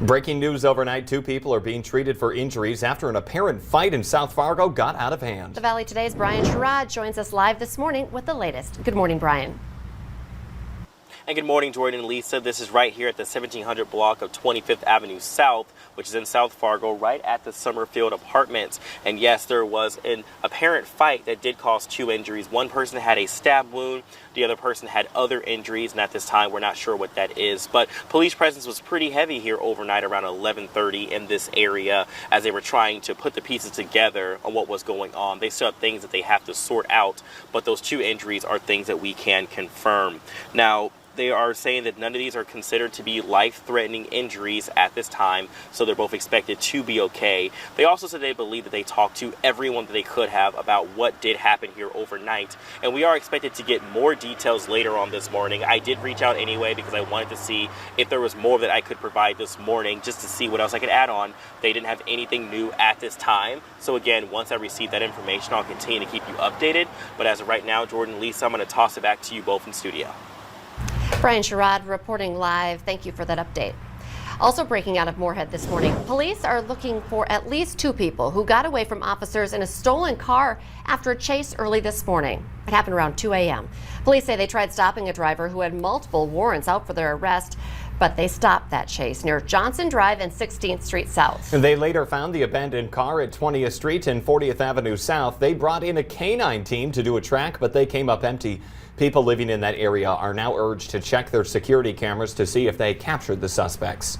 Breaking news overnight, 2 people are being treated for injuries after an apparent fight in South Fargo got out of hand. The Valley Today's Brian Sherrod joins us live this morning with the latest. Good morning, Brian. And good morning, Jordan and Lisa. This is right here at the 1700 block of 25th Avenue South, which is in South Fargo, right at the Summerfield Apartments. And yes, there was an apparent fight that did cause 2 injuries. One person had a stab wound. The other person had other injuries, and at this time, we're not sure what that is. But police presence was pretty heavy here overnight around 11:30 in this area as they were trying to put the pieces together on what was going on. They still have things that they have to sort out, but those 2 injuries are things that we can confirm. Now, they are saying that none of these are considered to be life-threatening injuries at this time, so they're both expected to be okay. They also said they believe that they talked to everyone that they could have about what did happen here overnight, and we are expected to get more details later on this morning. I did reach out anyway because I wanted to see if there was more that I could provide this morning, just to see what else I could add on. They didn't have anything new at this time, so again, once I receive that information, I'll continue to keep you updated. But as of right now, Jordan, Lisa, I'm going to toss it back to you both in studio. Brian Sherrod reporting live. Thank you for that update. Also breaking out of Moorhead this morning, police are looking for at least 2 people who got away from officers in a stolen car after a chase early this morning. It happened around 2 a.m. Police say they tried stopping a driver who had multiple warrants out for their arrest, but they stopped that chase near Johnson Drive and 16th Street South. And they later found the abandoned car at 20th Street and 40th Avenue South. They brought in a canine team to do a track, but they came up empty. People living in that area are now urged to check their security cameras to see if they captured the suspects.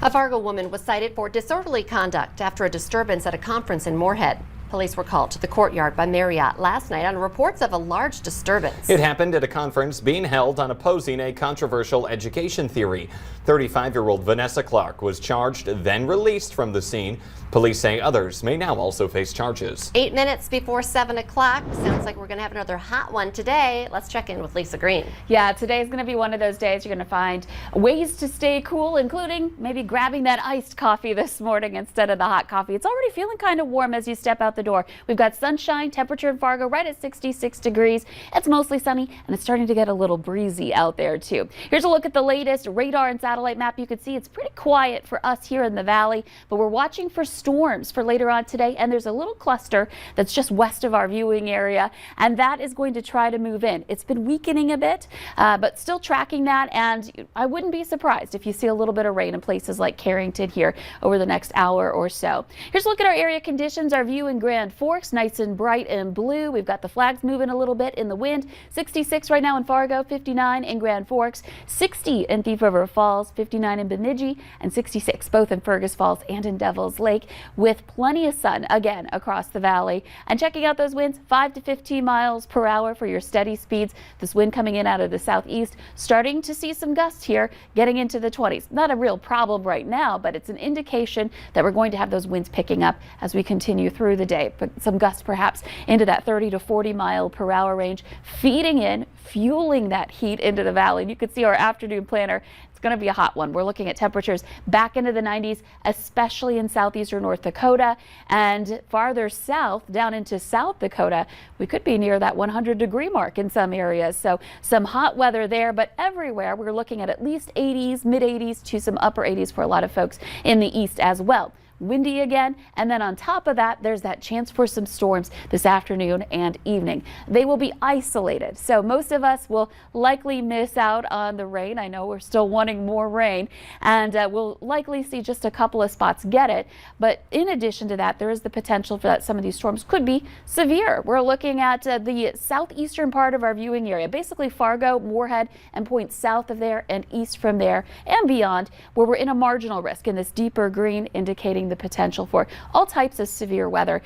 A Fargo woman was cited for disorderly conduct after a disturbance at a conference in Moorhead. Police were called to the courtyard by Marriott last night on reports of a large disturbance. It happened at a conference being held on opposing a controversial education theory. 35-year-old Vanessa Clark was charged, then released from the scene. Police say others may now also face charges. 8 minutes before 7 o'clock. Sounds like we're going to have another hot one today. Let's check in with Lisa Green. Yeah, today is going to be one of those days you're going to find ways to stay cool, including maybe grabbing that iced coffee this morning instead of the hot coffee. It's already feeling kind of warm as you step out the door. We've got sunshine, temperature in Fargo right at 66 degrees. It's mostly sunny and it's starting to get a little breezy out there too. Here's a look at the latest radar and satellite map. You can see it's pretty quiet for us here in the valley, but we're watching for storms for later on today, and there's a little cluster that's just west of our viewing area, and that is going to try to move in. It's been weakening a bit, but still tracking that, and I wouldn't be surprised if you see a little bit of rain in places like Carrington here over the next hour or so. Here's a look at our area conditions. Our view in Grand Forks, nice and bright and blue. We've got the flags moving a little bit in the wind. 66 right now in Fargo, 59 in Grand Forks, 60 in Thief River Falls, 59 in Bemidji, and 66 both in Fergus Falls and in Devil's Lake, with plenty of sun again across the valley. And checking out those winds, 5 to 15 miles per hour for your steady speeds. This wind coming in out of the southeast, starting to see some gusts here, getting into the 20s. Not a real problem right now, but it's an indication that we're going to have those winds picking up as we continue through the day. But some gusts perhaps into that 30 to 40 mile per hour range, feeding in, fueling that heat into the valley. And you can see our afternoon planner. It's going to be a hot one. We're looking at temperatures back into the 90s, especially in southeastern North Dakota, and farther south down into South Dakota. We could be near that 100-degree mark in some areas. So some hot weather there, but everywhere we're looking at least 80s, mid 80s to some upper 80s for a lot of folks in the east as well. Windy again, and then on top of that, there's that chance for some storms this afternoon and evening. They will be isolated, so most of us will likely miss out on the rain. I know we're still wanting more rain, and we'll likely see just a couple of spots get it. But in addition to that, there is the potential for that some of these storms could be severe. We're looking at the southeastern part of our viewing area, basically Fargo, Moorhead, and points south of there and east from there and beyond, where we're in a marginal risk in this deeper green, indicating the potential for all types of severe weather.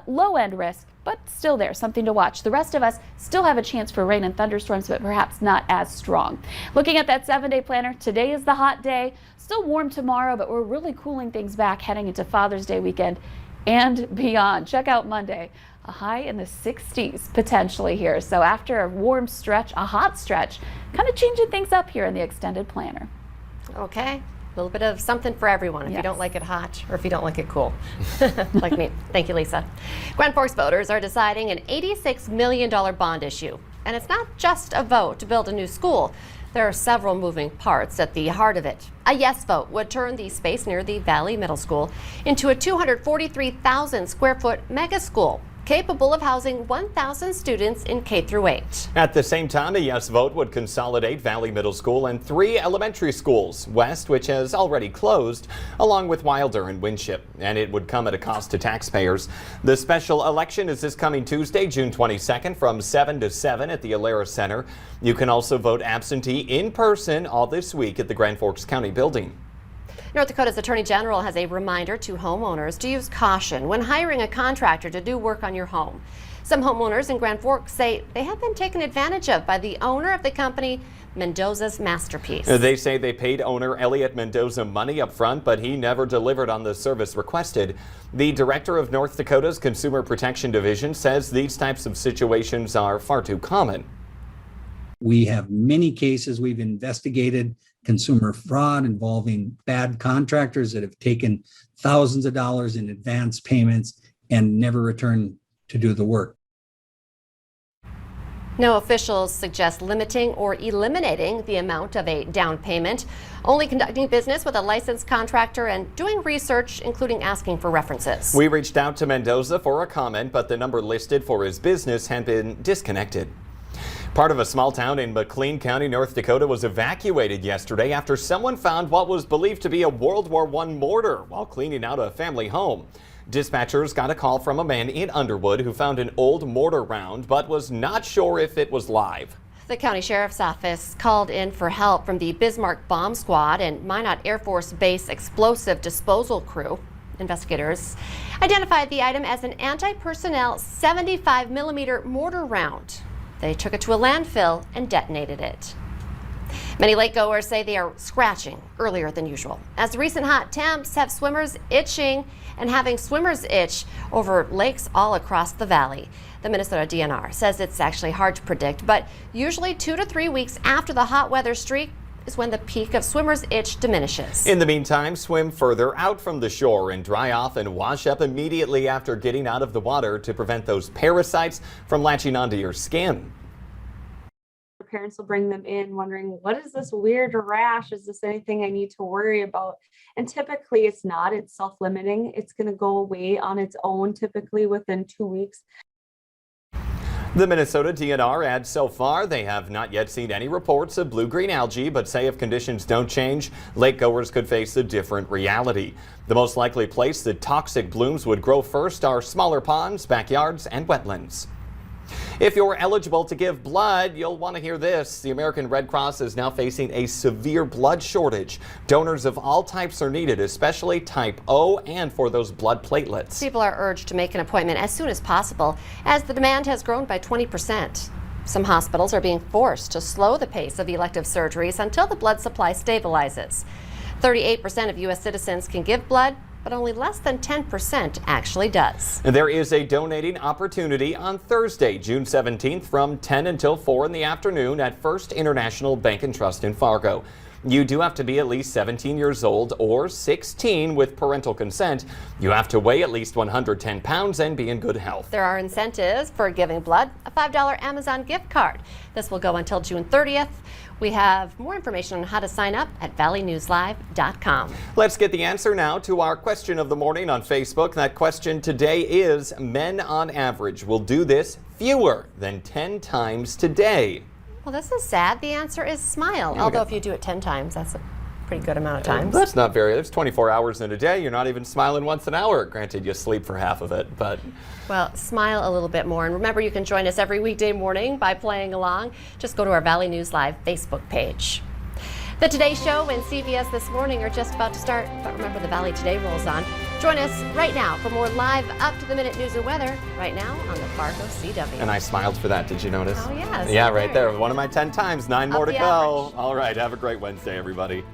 Low end risk, but still there, something to watch. The rest of us still have a chance for rain and thunderstorms, but perhaps not as strong. Looking at that 7-day planner, today is the hot day. Still warm tomorrow, but we're really cooling things back heading into Father's Day weekend and beyond. Check out Monday. A high in the 60s potentially here. So after a warm stretch, a hot stretch, kind of changing things up here in the extended planner. Okay. A little bit of something for everyone if you don't like it hot or if you don't like it cool, like me. Thank you, Lisa. Grand Forks voters are deciding an $86 million bond issue. And it's not just a vote to build a new school. There are several moving parts at the heart of it. A yes vote would turn the space near the Valley Middle School into a 243,000 square foot mega school, capable of housing 1,000 students in K through 8. At the same time, a yes vote would consolidate Valley Middle School and 3 elementary schools, West, which has already closed, along with Wilder and Winship, and it would come at a cost to taxpayers. The special election is this coming Tuesday, June 22nd, from 7 to 7 at the Alara Center. You can also vote absentee in person all this week at the Grand Forks County Building. North Dakota's Attorney General has a reminder to homeowners to use caution when hiring a contractor to do work on your home. Some homeowners in Grand Forks say they have been taken advantage of by the owner of the company, Mendoza's Masterpiece. They say they paid owner Elliot Mendoza money up front, but he never delivered on the service requested. The director of North Dakota's Consumer Protection Division says these types of situations are far too common. We have many cases we've investigated, consumer fraud involving bad contractors that have taken thousands of dollars in advance payments and never returned to do the work. No officials suggest limiting or eliminating the amount of a down payment, only conducting business with a licensed contractor and doing research, including asking for references. We reached out to Mendoza for a comment, but the number listed for his business had been disconnected. Part of a small town in McLean County, North Dakota was evacuated yesterday after someone found what was believed to be a World War I mortar while cleaning out a family home. Dispatchers got a call from a man in Underwood who found an old mortar round but was not sure if it was live. The county sheriff's office called in for help from the Bismarck Bomb Squad and Minot Air Force Base explosive disposal crew. Investigators identified the item as an anti-personnel 75mm mortar round. They took it to a landfill and detonated it. Many lakegoers say they are scratching earlier than usual, as the recent hot temps have swimmers itching and having swimmers itch over lakes all across the valley. The Minnesota DNR says it's actually hard to predict, but usually 2 to 3 weeks after the hot weather streak is when the peak of swimmers itch diminishes. In the meantime, swim further out from the shore and dry off and wash up immediately after getting out of the water to prevent those parasites from latching onto your skin. Parents will bring them in wondering, what is this weird rash? Is this anything I need to worry about? And typically it's not. It's self-limiting. It's going to go away on its own, typically within 2 weeks. The Minnesota DNR adds so far they have not yet seen any reports of blue-green algae, but say if conditions don't change, lakegoers could face a different reality. The most likely place that toxic blooms would grow first are smaller ponds, backyards, and wetlands. If you're eligible to give blood, you'll want to hear this. The American Red Cross is now facing a severe blood shortage. Donors of all types are needed, especially type O and for those blood platelets. People are urged to make an appointment as soon as possible, as the demand has grown by 20%. Some hospitals are being forced to slow the pace of elective surgeries until the blood supply stabilizes. 38% of U.S. citizens can give blood, but only less than 10% actually does. There is a donating opportunity on Thursday, June 17th from 10 until 4 in the afternoon at First International Bank and Trust in Fargo. You do have to be at least 17 years old or 16 with parental consent. You have to weigh at least 110 pounds and be in good health. There are incentives for giving blood, a $5 Amazon gift card. This will go until June 30th. We have more information on how to sign up at valleynewslive.com. Let's get the answer now to our question of the morning on Facebook. That question today is, men on average will do this fewer than 10 times today. Well, this is sad. The answer is smile. Although if you do it 10 times, that's a pretty good amount of times. That's not very. There's 24 hours in a day. You're not even smiling once an hour. Granted, you sleep for half of it, but... Well, smile a little bit more. And remember, you can join us every weekday morning by playing along. Just go to our Valley News Live Facebook page. The Today Show and CBS This Morning are just about to start, but remember, the Valley Today rolls on. Join us right now for more live up-to-the-minute news and weather right now on the Fargo CW. And I smiled for that. Did you notice? Oh, yes. Yeah, right there. One of my 10 times. 9 more to go. Average. All right. Have a great Wednesday, everybody.